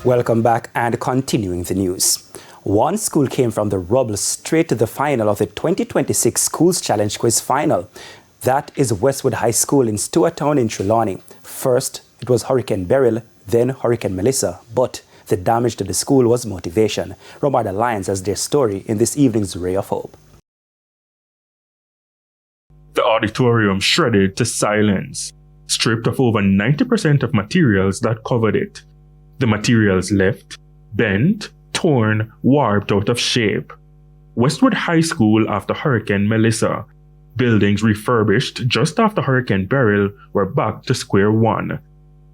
Welcome back and continuing the news. One school came from the rubble straight to the final of the 2026 Schools Challenge Quiz Final. That is Westwood High School in Stewarttown in Trelawney. First, it was Hurricane Beryl, then Hurricane Melissa, but the damage to the school was motivation. Romarda Lyons has their story in this evening's Ray of Hope. The auditorium shredded to silence, stripped of over 90% of materials that covered it. The materials left, bent, torn, warped out of shape. Westwood High School after Hurricane Melissa. Buildings refurbished just after Hurricane Beryl were back to square one.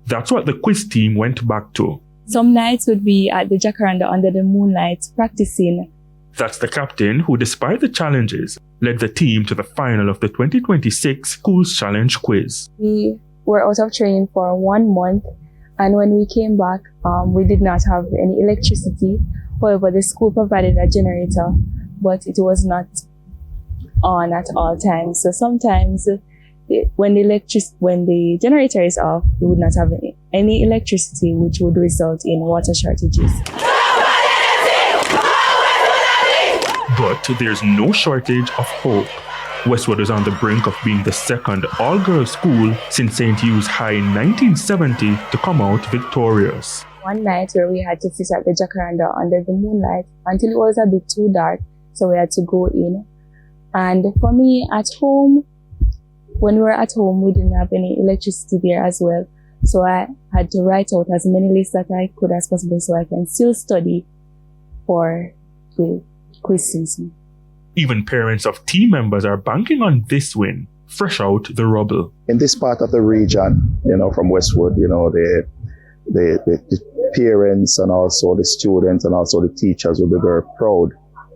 That's what the quiz team went back to. Some nights would be at the Jacaranda under the moonlight practicing. That's the captain who, despite the challenges, led the team to the final of the 2026 Schools Challenge Quiz. We were out of training for 1 month, and when we came back, we did not have any electricity. However, the school provided a generator, but it was not on at all times. So sometimes when the generator is off, we would not have any electricity, which would result in water shortages. But there's no shortage of hope. Westwood is on the brink of being the second all-girls school since St. Hugh's High in 1970 to come out victorious. One night where we had to sit at the Jacaranda under the moonlight until it was a bit too dark, so we had to go in. And for me, at home, when we were at home, we didn't have any electricity there as well. So I had to write out as many lists that I could as possible so I can still study for the quiz season. Even parents of team members are banking on this win, fresh out the rubble. In this part of the region, from Westwood, the parents and also the students and also the teachers will be very proud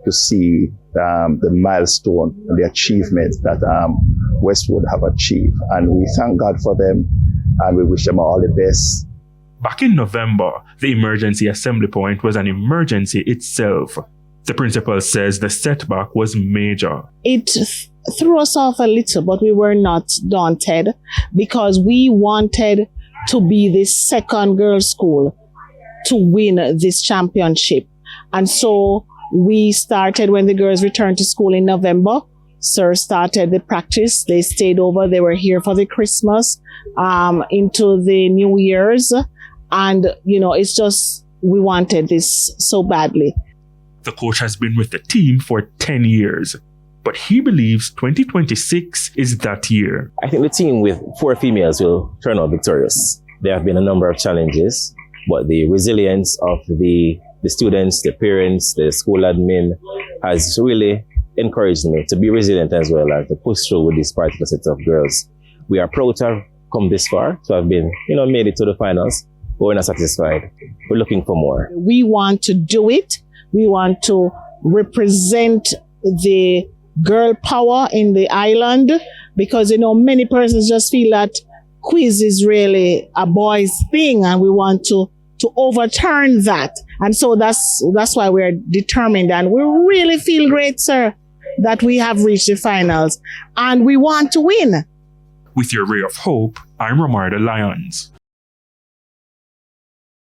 to see the milestone and the achievements that Westwood have achieved. And we thank God for them and we wish them all the best. Back in November, the emergency assembly point was an emergency itself. The principal says the setback was major. It threw us off a little, but we were not daunted because we wanted to be the second girls' school to win this championship. And so we started when the girls returned to school in November. Sir started the practice. They stayed over. They were here for the Christmas, into the New Year's. And, it's just, we wanted this so badly. The coach has been with the team for 10 years, but he believes 2026 is that year. I think the team with 4 females will turn out victorious. There have been a number of challenges, but the resilience of the students, the parents, the school admin has really encouraged me to be resilient as well and to push through with this particular set of girls. We are proud to have come this far, to have been, made it to the finals, but we're not satisfied. We're looking for more. We want to do it. We want to represent the girl power in the island because, many persons just feel that quiz is really a boy's thing and we want to overturn that. And so that's why we're determined and we really feel great, sir, that we have reached the finals and we want to win. With your Ray of Hope, I'm Romarda Lyons.